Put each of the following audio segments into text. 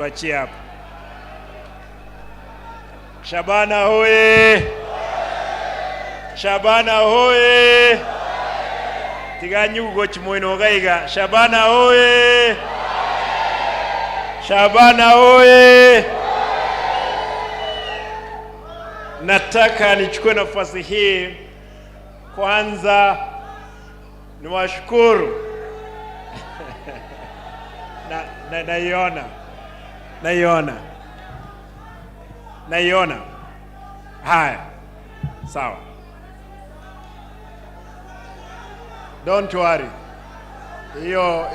Tuachie hapa. Shabana hoye! Shabana hoye! Tiganyugo chimoino gaiga. Shabana hoye! Shabana hoye! Nataka nichukue nafasi hii kwanza niwashukuru. Naiona. Haya. Sawa. Don't worry.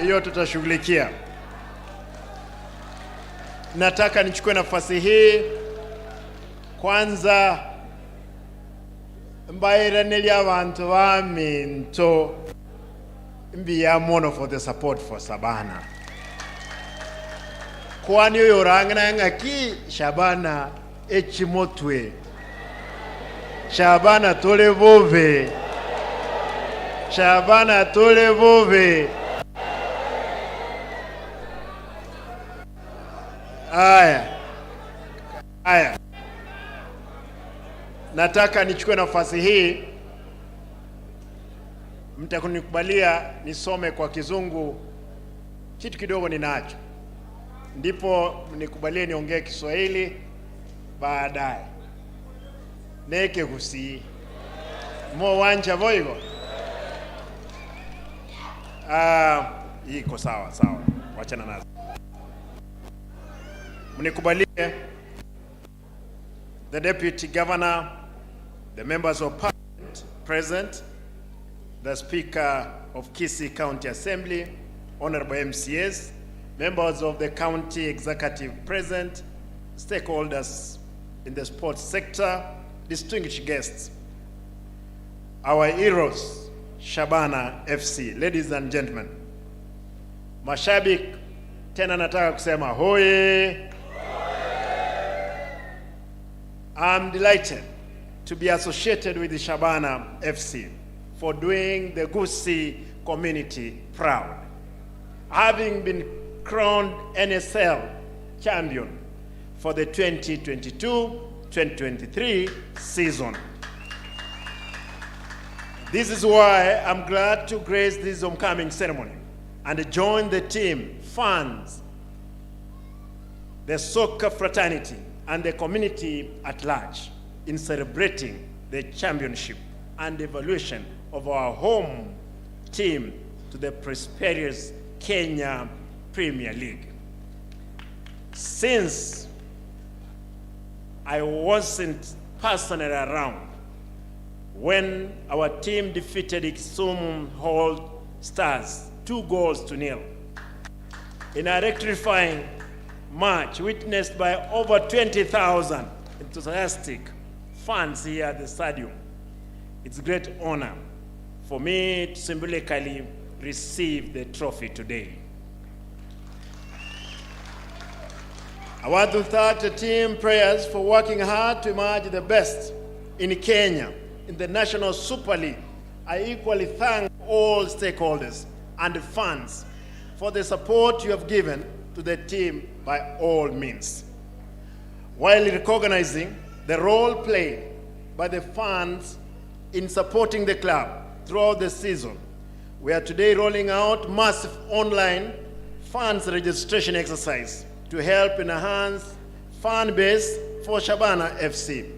Hiyo tutashughulikia. Nataka nichukue nafasi hii kwanza mbairane abantu baminto mbiya mono for the support for Shabana. Kwani yorangana ngaki Shabana echimotwe. Shabana tolevove. Shabana tolevove. Aya. Nataka nichukue nafasi hii, mtakunikubalia nisome kwa Kizungu kitu kidogo ninacho, ndipo nikubalie niongee Kiswahili baadaye. Neke kusi mo wanja voigo. Iko sawa, wachana nazo. Mnikubalie the Deputy Governor, the members of Parliament present, the Speaker of Kisii County Assembly, Honorable MCAs, members of the County Executive present, stakeholders in the sports sector, distinguished guests, our heroes, Shabana FC, ladies and gentlemen. Mashabik, tena nataka kusema hoye. I'm delighted to be associated with the Shabana FC for doing the Gusii community proud. Having been crowned NSL champion for the 2022-2023 season. This is why I'm glad to grace this homecoming ceremony and join the team, fans, the soccer fraternity, and the community at large in celebrating the championship and evolution of our home team to the prosperous Kenya Premier League. Since I wasn't personally around when our team defeated Kisumu Hall Stars 2-0 in a electrifying match witnessed by over 20,000 enthusiastic fans here at the stadium, it's a great honor for me to symbolically receive the trophy today. I want to thank the team players for working hard to emerge the best in Kenya in the National Super League. I equally thank all stakeholders and fans for the support you have given to the team by all means. While recognizing the role played by the fans in supporting the club throughout the season, we are today rolling out massive online fans registration exercise to help enhance fan base for Shabana FC,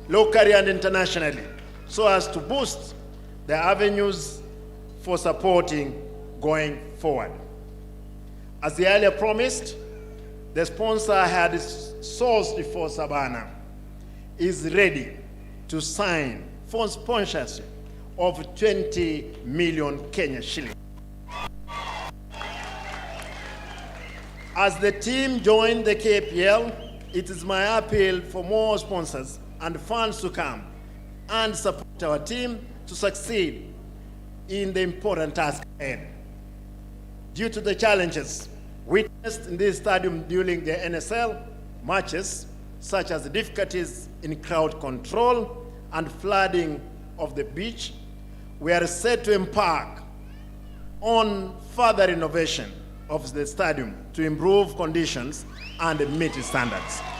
locally and internationally, so as to boost the avenues for supporting going forward. As the earlier promised, the sponsor had sourced for Shabana is ready to sign for sponsorship of 20 million Kenya shillings. As the team joined the KPL, it is my appeal for more sponsors and funds to come and support our team to succeed in the important task ahead. Due to the challenges witnessed in this stadium during the NSL matches, such as the difficulties in crowd control and flooding of the beach, we are set to embark on further renovation of the stadium to improve conditions and meet standards.